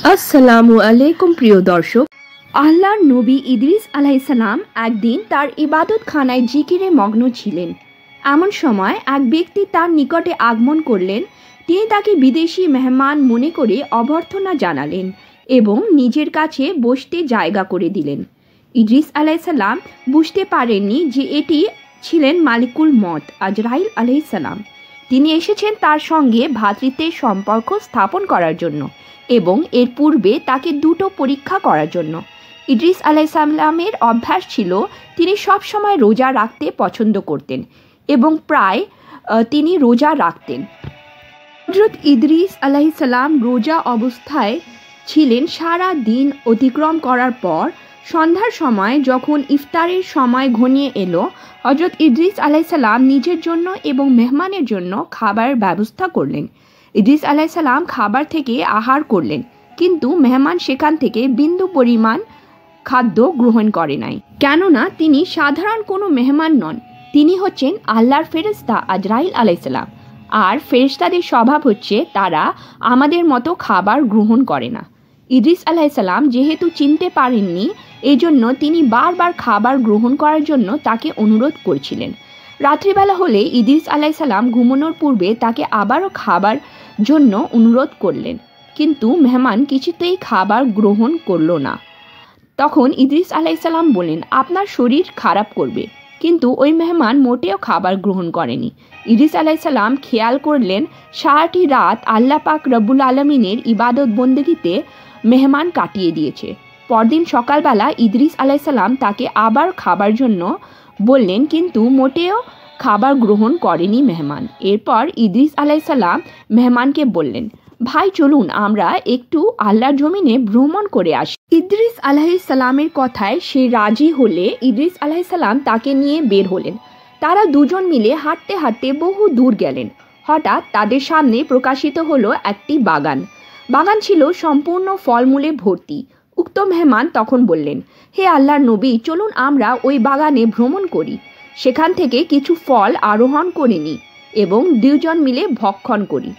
আসসালামু আলাইকুম প্রিয় দর্শক। আল্লাহর নবী ইদ্রিস আলাইহিস সালাম একদিন তার ইবাদতখানায় জিকিরে মগ্ন ছিলেন। এমন সময় এক ব্যক্তি তার নিকটে আগমন করলেন। তিনি তাকে বিদেশি মেহমান মনে করে অভ্যর্থনা জানালেন এবং নিজের কাছে বসতে জায়গা করে দিলেন। ইদ্রিস আলাইহিস সালাম বুঝতে পারেননি যে এটি ছিলেন মালিকুল মউত আজরাইল আলাইহিস সালাম। তিনি এসেছেন তার সঙ্গে ভ্রাতৃত্বের সম্পর্ক স্থাপন করার জন্য এবং এর পূর্বে তাকে দুটো পরীক্ষা করার জন্য। ইদ্রিস আলাইহিস সালামের অভ্যাস ছিল তিনি সব সময় রোজা রাখতে পছন্দ করতেন এবং প্রায় তিনি রোজা রাখতেন। হযরত ইদ্রিস আলাইহিস সালাম রোজা অবস্থায় ছিলেন। সারা দিন অতিক্রম করার পর সন্ধ্যার সময় যখন ইফতারের সময় ঘনিয়ে এলো, হযরত ইদ্রিস আলাইহিস সালাম নিজের জন্য এবং মেহমানের জন্য খাবার ব্যবস্থা করলেন। ইদ্রিস আলাইহিস সালাম খাবার থেকে আহার করলেন, কিন্তু মেহমান সেখান থেকে বিন্দু পরিমাণ খাদ্য গ্রহণ করে নাই, কেননা তিনি সাধারণ কোনো মেহমান নন। তিনি হচ্ছেন আল্লাহর ফেরেশতা আজরাইল আলাইহিস সালাম। আর ফেরেশতাদের স্বভাব হচ্ছে তারা আমাদের মতো খাবার গ্রহণ করে না। ইদ্রিস আলাইহিস সালাম যেহেতু চিনতে পারেননি, এজন্য তিনি বারবার খাবার গ্রহণ করার জন্য তাকে অনুরোধ করছিলেন। রাত্রিবেলা হলে ইদ্রিস আলাইহিস সালাম ঘুমানোর পূর্বে তাকে আবারও খাবার জন্য অনুরোধ করলেন, কিন্তু মেহমান কিছুতেই খাবার গ্রহণ করল না। তখন ইদ্রিস আলাইহিস সালাম বললেন, আপনার শরীর খারাপ করবে, কিন্তু ওই মেহমান মোটেও খাবার গ্রহণ করেনি। ইদ্রিস আলাইহিস সালাম খেয়াল করলেন সারাটি রাত আল্লাহ পাক রব্বুল আলমিনের ইবাদত বন্দেগীতে মেহমান কাটিয়ে দিয়েছে। পরদিন সকালবেলা ইদ্রিস আলাইহিস সালাম তাকে আবার খাবার জন্য বললেন, কিন্তু মোটেও খাবার গ্রহণ করেনি মেহমান। এরপর ইদ্রিস আলাইহিস সালাম মেহমানকে বললেন, ভাই চলুন আমরা একটু আল্লাহর জমিনে ভ্রমণ করে আসি। ইদ্রিস আলাইহিস সালামের কথায় সে রাজি হলে ইদ্রিস আলাইহিস সালাম তাকে নিয়ে বের হলেন। তারা দুজন মিলে হাঁটতে হাঁটতে বহু দূর গেলেন। হঠাৎ তাদের সামনে প্রকাশিত হলো একটি বাগান। বাগান ছিল সম্পূর্ণ ফলমূলে ভর্তি। উক্ত মেহমান তখন বললেন, হে আল্লাহর নবী, চলুন আমরা ওই বাগানে ভ্রমণ করি, সেখান থেকে কিছু ফল আরোহণ করে নিই এবং দুজন মিলে ভক্ষণ করি।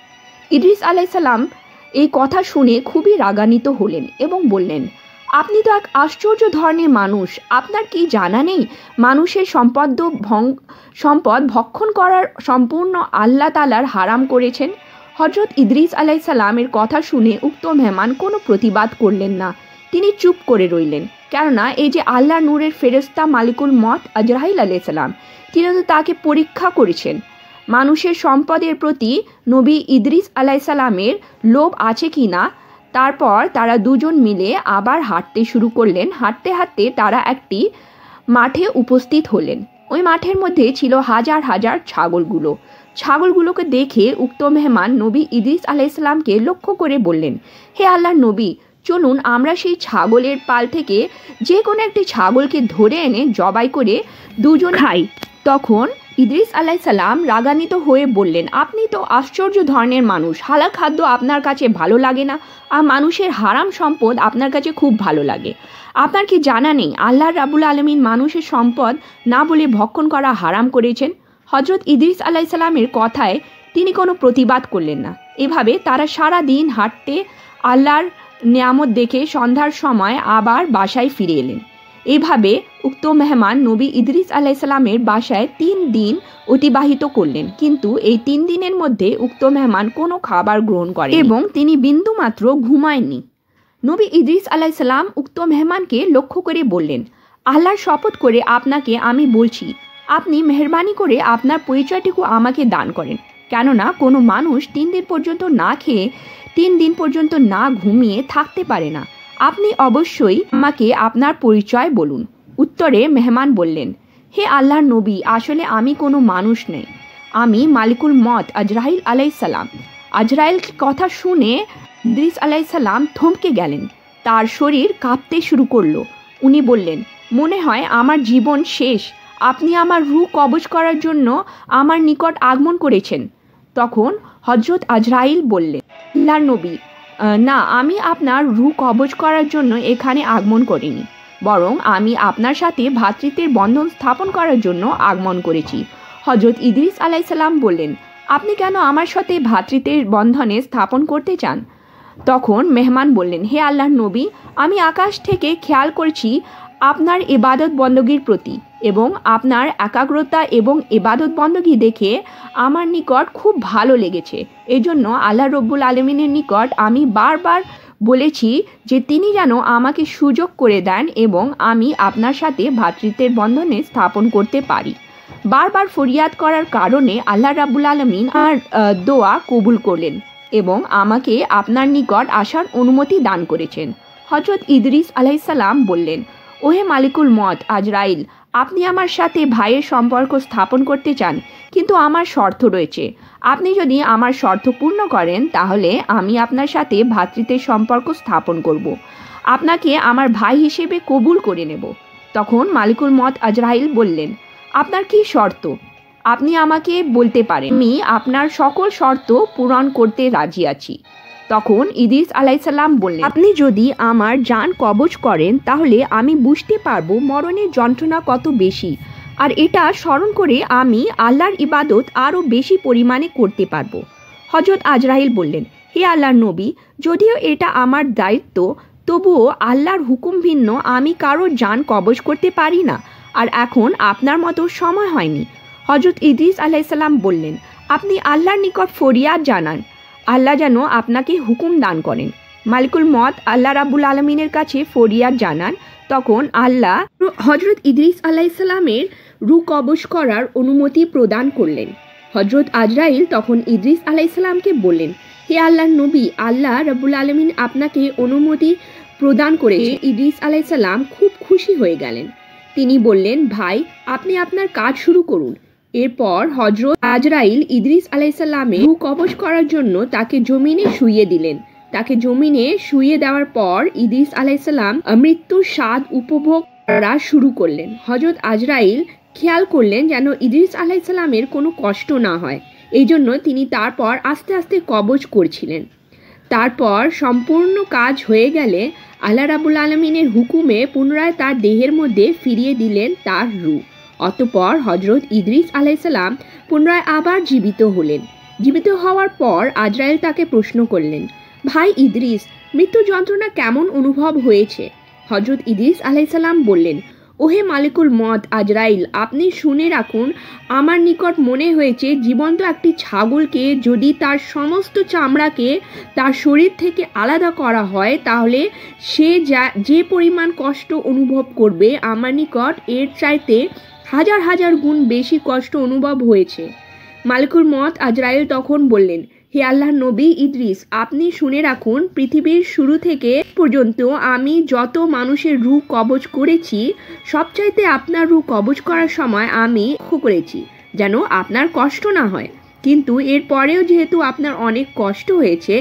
ইদ্রিস আলাইহিস সালাম এই কথা শুনে খুবই রাগান্বিত হলেন এবং বললেন, আপনি তো এক আশ্চর্য ধরনের মানুষ। আপনার কি জানা নেই মানুষের সম্পদ ভক্ষণ করার সম্পূর্ণ আল্লাহ তাআলার হারাম করেছেন? হযরত ইদ্রিস আলাইহিস সালামের কথা শুনে উক্ত মেহমান কোনো প্রতিবাদ করলেন না। তিনি চুপ করে রইলেন, কেননা এই যে আল্লাহ নূরের ফেরেশতা মালিকুল মউত আজরাইল আলাইহিস সালাম, তিনি তো তাকে পরীক্ষা করেছেন মানুষের সম্পদের প্রতি নবী ইদ্রিস আলাইহিস সালামের লোভ আছে কি না। তারপর তারা দুজন মিলে আবার হাঁটতে শুরু করলেন। হাঁটতে হাঁটতে তারা একটি মাঠে উপস্থিত হলেন। ওই মাঠের মধ্যে ছিল হাজার হাজার ছাগলগুলোকে দেখে উক্ত মেহমান নবী ইদ্রিস আলাইহিস সালামকে লক্ষ্য করে বললেন, হে আল্লাহর নবী, চলুন আমরা সেই ছাগলের পাল থেকে যে কোনো একটি ছাগলকে ধরে এনে জবাই করে দুজন খাই। তখন ইদ্রিস আলাইহিস সালাম রাগান্বিত হয়ে বললেন, আপনি তো আশ্চর্য ধরনের মানুষ। হালাল খাদ্য আপনার কাছে ভালো লাগে না, আর মানুষের হারাম সম্পদ আপনার কাছে খুব ভালো লাগে। আপনার কি জানা নেই আল্লাহ রাব্বুল আলামিন মানুষের সম্পদ না বলে ভক্ষণ করা হারাম করেছেন? হযরত ইদ্রিস আলাইহিস সালামের কথায় তিনি কোনো প্রতিবাদ করলেন না। এভাবে তারা সারা দিন হাঁটতে আল্লাহর নিয়ামত দেখে সন্ধ্যার সময় আবার বাসায় ফিরে এলেন। এভাবে উক্ত মেহমান নবী ইদ্রিস আলাইহিস সালামের বাসায় 3 দিন অতিবাহিত করলেন, কিন্তু এই 3 দিনের মধ্যে উক্ত মেহমান কোনো খাবার গ্রহণ করেন এবং তিনি বিন্দুমাত্র ঘুমায়নি। নবী ইদ্রিস আলাইহিস সালাম উক্ত মেহমানকে লক্ষ্য করে বললেন, আল্লাহর শপথ করে আপনাকে আমি বলছি, আপনি মেহেরবানি করে আপনার পরিচয়টুকু আমাকে দান করেন, কেননা কোনো মানুষ 3 দিন পর্যন্ত না খেয়ে 3 দিন পর্যন্ত না ঘুমিয়ে থাকতে পারে না। আপনি অবশ্যই আমাকে আপনার পরিচয় বলুন। উত্তরে মেহমান বললেন, হে আল্লাহর নবী, আসলে আমি কোনো মানুষ নই, আমি মালিকুল মউত আজরাইল আলাইহিস সালাম। আজরাইল কথা শুনে ইদ্রিস আলাইহিস সালাম থমকে গেলেন। তার শরীর কাঁপতে শুরু করলো। উনি বললেন, মনে হয় আমার জীবন শেষ। আপনি আমার রূহ কবজ করার জন্য আমার নিকট আগমন করেছেন। তখন হযরত আজরাইল বললেন, আল্লাহর নবী, না, আমি আপনার রূহ কবজ করার জন্য এখানে আগমন করিনি, বরং আমি আপনার সাথে ভ্রাতৃত্বের বন্ধন স্থাপন করার জন্য আগমন করেছি। হযরত ইদ্রিস আলাইহিস সালাম বললেন, আপনি কেন আমার সাথে ভ্রাতৃত্বের বন্ধনে স্থাপন করতে চান? তখন মেহমান বললেন, হে আল্লাহর নবী, আমি আকাশ থেকে খেয়াল করছি আপনার ইবাদত বন্দগীর প্রতি এবং আপনার একাগ্রতা এবং ইবাদত বন্দগী দেখে আমার নিকট খুব ভালো লেগেছে। এজন্য আল্লাহ রব্বুল আলমিনের নিকট আমি বারবার বলেছি যে তিনি যেন আমাকে সুযোগ করে দেন এবং আমি আপনার সাথে ভ্রাতৃত্বের বন্ধনে স্থাপন করতে পারি। বারবার ফরিয়াদ করার কারণে আল্লাহ রাব্বুল আলমিন আর দোয়া কবুল করলেন এবং আমাকে আপনার নিকট আসার অনুমতি দান করেছেন। হযরত ইদ্রিস আলাইহিসসালাম বললেন, ওহে মালিকুল মত আজরাইল, আপনি আমার সাথে ভাইয়ের সম্পর্ক স্থাপন করতে চান, কিন্তু আমার শর্ত রয়েছে। আপনি যদি আমার শর্ত পূর্ণ করেন তাহলে আমি আপনার সাথে ভ্রাতৃত্বের সম্পর্ক স্থাপন করব। আপনাকে আমার ভাই হিসেবে কবুল করে নেব। তখন মালিকুল মত আজরাইল বললেন, আপনার কি শর্ত? আপনি আমাকে বলতে পারেন, আমি আপনার সকল শর্ত পূরণ করতে রাজি আছি। তখন ইদ্রিস আলাইহিসসালাম বললেন, আপনি যদি আমার জান কবজ করেন তাহলে আমি বুঝতে পারবো মরণের যন্ত্রণা কত বেশি, আর এটা স্মরণ করে আমি আল্লাহর ইবাদত আরও বেশি পরিমাণে করতে পারবো। হযরত আজরাইল বললেন, হে আল্লাহর নবী, যদিও এটা আমার দায়িত্ব, তবুও আল্লাহর হুকুম ভিন্ন আমি কারো জান কবজ করতে পারি না, আর এখন আপনার মতো সময় হয়নি। হযরত ইদ্রিস আলাইহিসসালাম বললেন, আপনি আল্লাহর নিকট ফরিয়াদ জানান, আল্লাহ যেন আপনাকে হুকুম দান করেন। মালিকুল মত আল্লাহ রাব্বুল আলমিনের কাছে ফরিয়াদ জানান। তখন আল্লাহ হযরত ইদ্রিস আলাইহিসসালামের রূহ কবজ করার অনুমতি প্রদান করলেন। হযরত আজরাইল তখন ইদ্রিস আলাইহিসসালামকে বললেন, হে আল্লাহর নবী, আল্লাহ রাব্বুল আলমিন আপনাকে অনুমতি প্রদান করেছে। ইদ্রিস আলাইহিসসালাম খুব খুশি হয়ে গেলেন। তিনি বললেন, ভাই, আপনি আপনার কাজ শুরু করুন। এরপর হযরত আজরাইল ইদ্রিস আলাইহিসসালামের রূহ কবজ করার জন্য তাকে জমিনে শুইয়ে দিলেন। তাকে জমিনে শুইয়ে দেওয়ার পর ইদ্রিস আলাইহিসসালাম মৃত্যুর স্বাদ উপভোগ করা শুরু করলেন। হযরত আজরাইল খেয়াল করলেন যেন ইদ্রিস আলাইহিসসালামের কোনো কষ্ট না হয়, এই জন্য তিনি তারপর আস্তে আস্তে কবজ করছিলেন। তারপর সম্পূর্ণ কাজ হয়ে গেলে আল্লাহ রাব্বুল আলমিনের হুকুমে পুনরায় তার দেহের মধ্যে ফিরিয়ে দিলেন তার রূহ। অতঃপর হযরত ইদ্রিস আলাইহিসসালাম পুনরায় আবার জীবিত হলেন। জীবিত হওয়ার পর আজরাইল তাকে প্রশ্ন করলেন, ভাই ইদ্রিস, মৃত্যু যন্ত্রণা কেমন অনুভব হয়েছে? হযরত ইদ্রিস আলাইহিসসালাম বললেন, ওহে মালিকুল মত আজরাইল, আপনি শুনে রাখুন, আমার নিকট মনে হয়েছে জীবন্ত একটি ছাগলকে যদি তার সমস্ত চামড়াকে তার শরীর থেকে আলাদা করা হয় তাহলে সে যে পরিমাণ কষ্ট অনুভব করবে, আমার নিকট এর চাইতে হাজার হাজার গুণ বেশি কষ্ট অনুভব হয়েছে। মালিকুল মত আজরাইল তখন বললেন, হে আল্লাহর নবী ইদ্রিস, আপনি শুনে রাখুন, পৃথিবীর শুরু থেকে পর্যন্ত আমি যত মানুষের রূহ কবজ করেছি, সবচাইতে আপনার রূহ কবজ করার সময় আমি লক্ষ্য করেছি যেন আপনার কষ্ট না হয়। কিন্তু এরপরেও যেহেতু আপনার অনেক কষ্ট হয়েছে,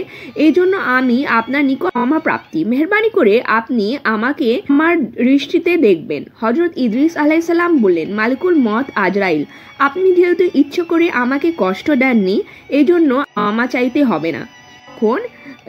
এই জন্য আমি আপনার নিকট ক্ষমা প্রাপ্তি, মেহরবানি করে আপনি আমাকে আমার দৃষ্টিতে দেখবেন। হযরত ইদ্রিস আলাইহিসসালাম বললেন, মালিকুল মত আজরাইল, আপনি যেহেতু ইচ্ছে করে আমাকে কষ্ট দেননি, এই জন্য ক্ষমা চাইতে হবে না। তখন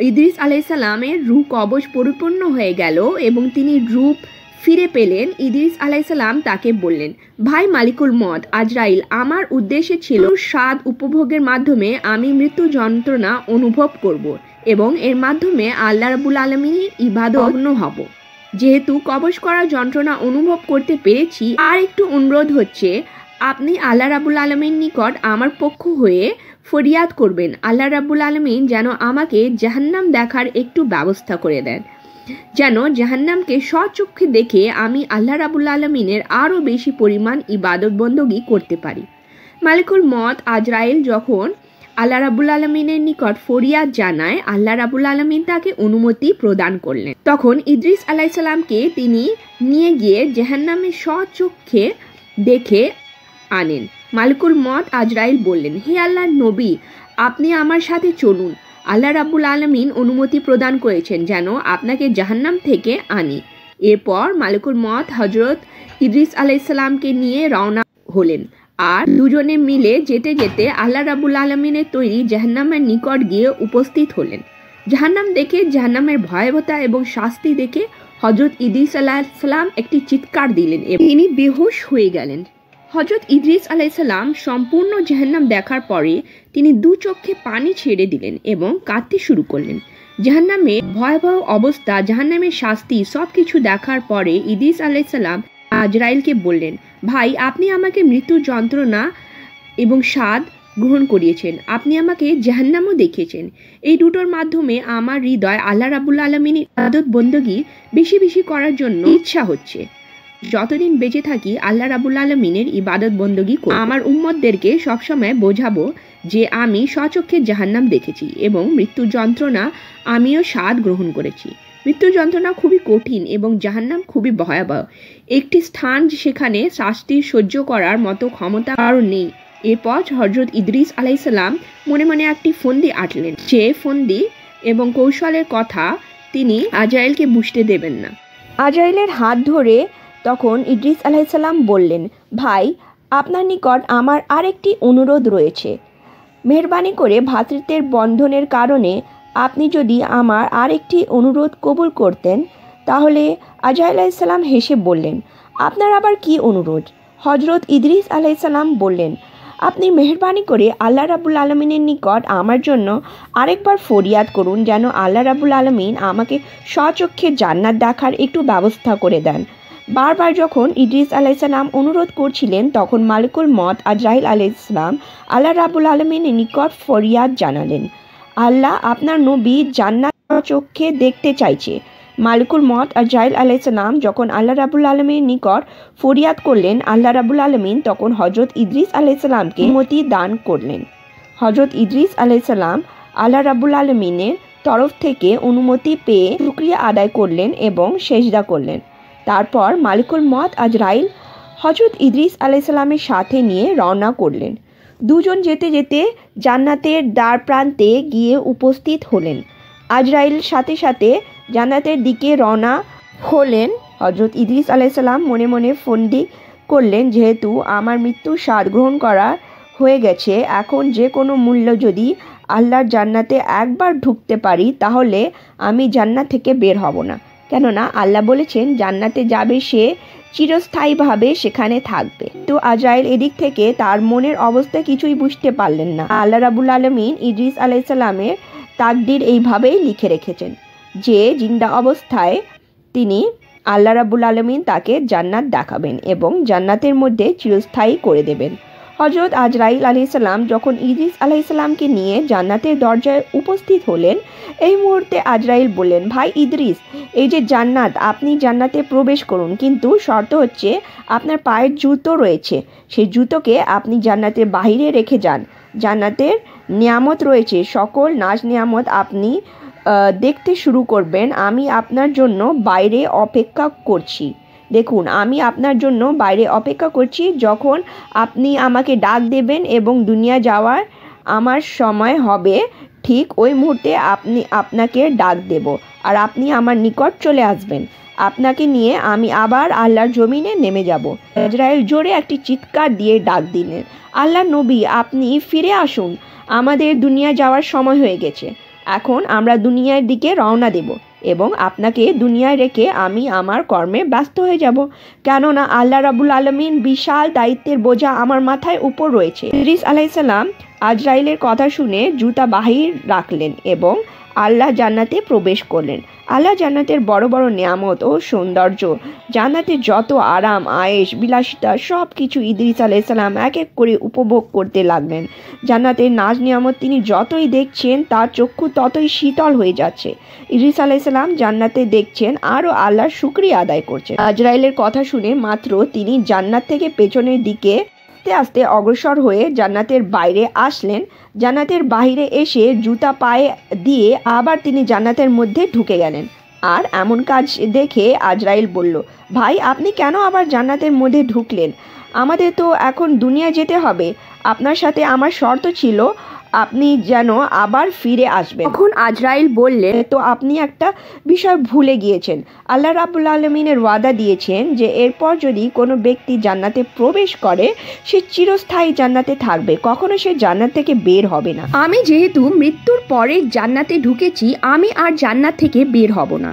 ইদ্রিস আলাইহিসসালামের রূহ কবজ পরিপূর্ণ হয়ে গেল এবং তিনি রূপ ফিরে পেলেন। ইদ্রিস আলাইহিসসালাম তাকে বললেন, ভাই মালিকুল মত আজরাইল, আমার উদ্দেশ্য ছিল স্বাদ উপভোগের মাধ্যমে আমি মৃত্যু যন্ত্রণা অনুভব করব এবং এর মাধ্যমে আল্লাহ রাব্বুল আলমিনের ইবাদত হব। যেহেতু কবজ করার যন্ত্রণা অনুভব করতে পেরেছি, আর একটু অনুরোধ হচ্ছে, আপনি আল্লাহ রাব্বুল আলমীর নিকট আমার পক্ষ হয়ে ফরিয়াদ করবেন, আল্লাহ রাব্বুল আলমিন যেন আমাকে জাহান্নাম দেখার একটু ব্যবস্থা করে দেন, যেন জাহান্নামকে স্বচক্ষে দেখে আমি আল্লাহ রাব্বুল আলমিনের আরও বেশি পরিমাণ ইবাদত বন্দগি করতে পারি। মালিকুল মত আজরাইল যখন আল্লাহ রাব্বুল আলমিনের নিকট ফরিয়াদ জানায়, আল্লাহ রাব্বুল আলমিন তাকে অনুমতি প্রদান করলেন। তখন ইদ্রিস আলাইহিসসালামকে তিনি নিয়ে গিয়ে জাহান্নামের স্বচক্ষে দেখে আনেন। মালিকুল মত আজরাইল বললেন, হে আল্লাহর নবী, আপনি আমার সাথে চলুন, আল্লাহ রাব্বুল আলমিন অনুমতি প্রদান করেছেন যেন আপনাকে জাহান্নাম থেকে আনি। এরপর মালিকুল মত হযরত ইদ্রিস আলাইহিসসালামকে নিয়ে রওনা হলেন, আর দুজনে মিলে যেতে যেতে আল্লাহ রাব্বুল আলমিনের তৈরি জাহান্নামের নিকট গিয়ে উপস্থিত হলেন। জাহান্নাম দেখে, জাহান্নামের ভয়াবহতা এবং শাস্তি দেখে হযরত ইদ্রিস আলাইহিসসালাম একটি চিৎকার দিলেন এবং তিনি বেহুশ হয়ে গেলেন। হযরত ইদ্রিস আলাইহিসসালাম সম্পূর্ণ জাহান্নাম দেখার পরে তিনি দু চোখে পানি ছেড়ে দিলেন এবং কাঁদতে শুরু করলেন। জাহান্নামের ভয়াবহ অবস্থা, জাহান্নামের শাস্তি সবকিছু দেখার পরে ইদ্রিস আলাইহিসসালাম আজরাইলকে বললেন, ভাই আপনি আমাকে মৃত্যুর যন্ত্রণা এবং স্বাদ গ্রহণ করিয়েছেন, আপনি আমাকে জাহান্নামও দেখিয়েছেন। এই দুটোর মাধ্যমে আমার হৃদয় আল্লাহ রাব্বুল আলামিনের ইবাদত বন্দগি বেশি বেশি করার জন্য ইচ্ছা হচ্ছে। যতদিন বেঁচে থাকি আল্লাহ রাব্বুল আলামিনের ইবাদত বন্দগি করব। আমার উম্মতদেরকে সবসময় বোঝাবো যে আমি স্বচক্ষে জাহান্নাম দেখেছি এবং মৃত্যুর যন্ত্রণা আমিও স্বাদ গ্রহণ করেছি। মৃত্যুর যন্ত্রণা খুবই কঠিন এবং জাহান্নাম খুবই ভয়াবহ একটি স্থান, সেখানে শাস্তি সহ্য করার মতো ক্ষমতা কারণ নেই। এরপর হযরত ইদ্রিস আলাইহিসসালাম মনে মনে একটি ফন্দি আঁটলেন, যে ফন্দি এবং কৌশলের কথা তিনি আজরাইলকে বুঝতে দেবেন না। আজরাইলের হাত ধরে তখন ইদ্রিস আলাইহিসসালাম বললেন, ভাই আপনার নিকট আমার আরেকটি অনুরোধ রয়েছে। মেহেরবানি করে ভ্রাতৃত্বের বন্ধনের কারণে আপনি যদি আমার আরেকটি অনুরোধ কবুল করতেন। তাহলে আজরাইল আলাইহিসসালাম হেসে বললেন, আপনার আবার কি অনুরোধ? হযরত ইদ্রিস আলাইহিসসালাম বললেন, আপনি মেহেরবানি করে আল্লাহ রাব্বুল আলামিনের নিকট আমার জন্য আরেকবার ফরিয়াদ করুন, যেন আল্লাহ রাব্বুল আলামিন আমাকে স্বচক্ষে জান্নাত দেখার একটু ব্যবস্থা করে দেন। বারবার যখন ইদ্রিস আলাইহিসসালাম অনুরোধ করছিলেন, তখন মালিকুল মত আজরাইল আলাইহিসসালাম আল্লাহ রাব্বুল আলামিনের নিকট ফরিয়াদ জানালেন, আল্লাহ আপনার নবী জান্নাত চোখে দেখতে চাইছে। মালিকুল মত আজরাইল আলাইহিসসালাম যখন আল্লাহ রাব্বুল আলামিনের নিকট ফরিয়াদ করলেন, আল্লাহ রাব্বুল আলামিন তখন হযরত ইদ্রিস আলাইহিসসালামকে অনুমতি দান করলেন। হযরত ইদ্রিস আলাইহিসসালাম আল্লাহ রাব্বুল আলামিনের তরফ থেকে অনুমতি পেয়ে শুকরিয়া আদায় করলেন এবং সেজদা করলেন। তারপর মালিকুল মত আজরাইল হযরত ইদ্রিস আলাইহিসসালামের সাথে নিয়ে রওনা করলেন। দুজন যেতে যেতে জান্নাতের দ্বার প্রান্তে গিয়ে উপস্থিত হলেন। আজরাইল সাথে সাথে জান্নাতের দিকে রওনা হলেন। হযরত ইদ্রিস আলাইহিসসালাম মনে মনে ফন্দি করলেন, যেহেতু আমার মৃত্যুর স্বাদ গ্রহণ করা হয়ে গেছে, এখন যে কোনো মূল্য যদি আল্লাহর জান্নাতে একবার ঢুকতে পারি, তাহলে আমি জান্নাত থেকে বের হব না। কেননা আল্লাহ বলেছেন জান্নাতে যাবে সে চিরস্থায়ীভাবে সেখানে থাকবে। তো আজরাইল এদিক থেকে তার মনের অবস্থা কিছুই বুঝতে পারলেন না। আল্লাহ রাব্বুল আলামিন ইদ্রিস আলাইহিসসালামের তাকদীর এইভাবেই লিখে রেখেছেন যে জিন্দা অবস্থায় তিনি আল্লাহ রাব্বুল আলামিন তাকে জান্নাত দেখাবেন এবং জান্নাতের মধ্যে চিরস্থায়ী করে দেবেন। হযরত আজরাইল আলাইহিসসালাম যখন ইদ্রিস আলাইহিসসালামকে নিয়ে জান্নাতের দরজায় উপস্থিত হলেন, এই মুহূর্তে আজরাইল বললেন, ভাই ইদ্রিস, এই যে জান্নাত, আপনি জান্নাতে প্রবেশ করুন, কিন্তু শর্ত হচ্ছে আপনার পায়ের জুতো রয়েছে, সেই জুতোকে আপনি জান্নাতের বাহিরে রেখে যান। জান্নাতের নিয়ামত রয়েছে, সকল নাজ নিয়ামত আপনি দেখতে শুরু করবেন। আমি আপনার জন্য বাইরে অপেক্ষা করছি। দেখুন, আমি আপনার জন্য বাইরে অপেক্ষা করছি। যখন আপনি আমাকে ডাক দেবেন এবং দুনিয়া যাওয়ার আমার সময় হবে, ঠিক ওই মুহূর্তে আপনাকে ডাক দেব আর আপনি আমার নিকট চলে আসবেন। আপনাকে নিয়ে আমি আবার আল্লাহর জমিনে নেমে যাব। আজরাইল জোরে একটি চিৎকার দিয়ে ডাক দিলেন, আল্লাহর নবী, আপনি ফিরে আসুন, আমাদের দুনিয়া যাওয়ার সময় হয়ে গেছে। এখন আমরা দুনিয়ার দিকে রওনা দেব এবং আপনাকে দুনিয়ায় রেখে আমি আমার কর্মে ব্যস্ত হয়ে যাব, কেননা আল্লাহ রাব্বুল আলামিন বিশাল দায়িত্বের বোঝা আমার মাথায় উপর রয়েছে। ইদ্রিস আলাইহিসসালাম আজরাইলের কথা শুনে জুতা বাহির রাখলেন এবং আল্লাহ জান্নাতে প্রবেশ করলেন। আল্লাহ জান্নাতের বড় বড় নিয়ামত ও সৌন্দর্য, জান্নাতের যত আরাম আয়েশ বিলাসিতা, সব কিছু ইদ্রিস আলাইহিসসালাম এক এক করে উপভোগ করতে লাগলেন। জান্নাতের নাজ নিয়ামত তিনি যতই দেখছেন, তার চক্ষু ততই শীতল হয়ে যাচ্ছে। ইদ্রিস আলাইহিসসালাম জান্নাতে দেখছেন, আরও আল্লাহর শুকরিয়া আদায় করছেন। আজরাইলের কথা শুনে মাত্র তিনি জান্নাত থেকে পেছনের দিকে আস্তে আস্তে অগ্রসর হয়ে জান্নাতের বাইরে আসলেন। জান্নাতের বাইরে এসে জুতা পায়ে দিয়ে আবার তিনি জান্নাতের মধ্যে ঢুকে গেলেন। আর এমন কাজ দেখে আজরাইল বলল, ভাই আপনি কেন আবার জান্নাতের মধ্যে ঢুকলেন? আমাদের তো এখন দুনিয়া যেতে হবে। আপনার সাথে আমার শর্ত ছিল আপনি যেন আবার ফিরে আসবেন। তখন আজরাইল বললেন, তো আপনি একটা বিষয় ভুলে গিয়েছেন। আল্লাহ রাব্বুল আলামিনের ওয়াদা দিয়েছেন যে এরপর যদি কোনো ব্যক্তি জান্নাতে প্রবেশ করে, সে চিরস্থায়ী জান্নাতে থাকবে, কখনো সে জান্নাত থেকে বের হবে না। আমি যেহেতু মৃত্যুর পরে জান্নাতে ঢুকেছি, আমি আর জান্নাত থেকে বের হব না।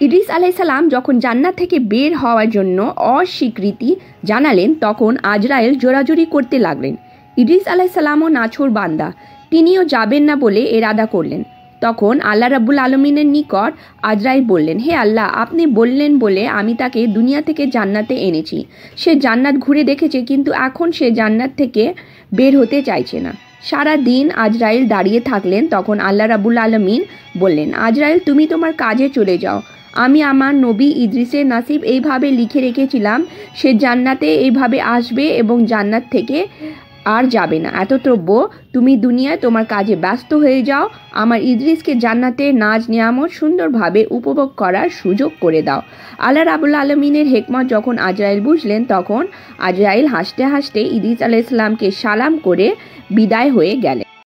ইদ্রিস আলাইহিসসালাম যখন জান্নাত থেকে বের হওয়ার জন্য অস্বীকৃতি জানালেন, তখন আজরাইল জোরাজুরি করতে লাগলেন। ইদ্রিস আলাইহিসসালামও নাছোড় বান্দা, তিনিও যাবেন না বলে এরাদা করলেন। তখন আল্লাহ রাব্বুল আলমিনের নিকট আজরাইল বললেন, হে আল্লাহ, আপনি বললেন বলে আমি তাকে দুনিয়া থেকে জান্নাতে এনেছি। সে জান্নাত ঘুরে দেখেছে, কিন্তু এখন সে জান্নাত থেকে বের হতে চাইছে না। সারা দিন আজরাইল দাঁড়িয়ে থাকলেন। তখন আল্লাহ রাব্বুল আলমিন বললেন, আজরাইল, তুমি তোমার কাজে চলে যাও। আমি আমার নবী ইদ্রিসের নাসিব এইভাবে লিখে রেখেছিলাম, সে জান্নাতে এইভাবে আসবে এবং জান্নাত থেকে আর যাবে না। এতদ্রব্য তুমি দুনিয়ায় তোমার কাজে ব্যস্ত হয়ে যাও। আমার ইদ্রিসকে জান্নাতের নাজ নিয়ামত সুন্দরভাবে উপভোগ করার সুযোগ করে দাও। আল্লাহ রাব্বুল আলমিনের হেকমত যখন আজরাইল বুঝলেন, তখন আজরাইল হাসতে হাসতে ইদ্রিস আলাইহিস সালামকে সালাম করে বিদায় হয়ে গেলেন।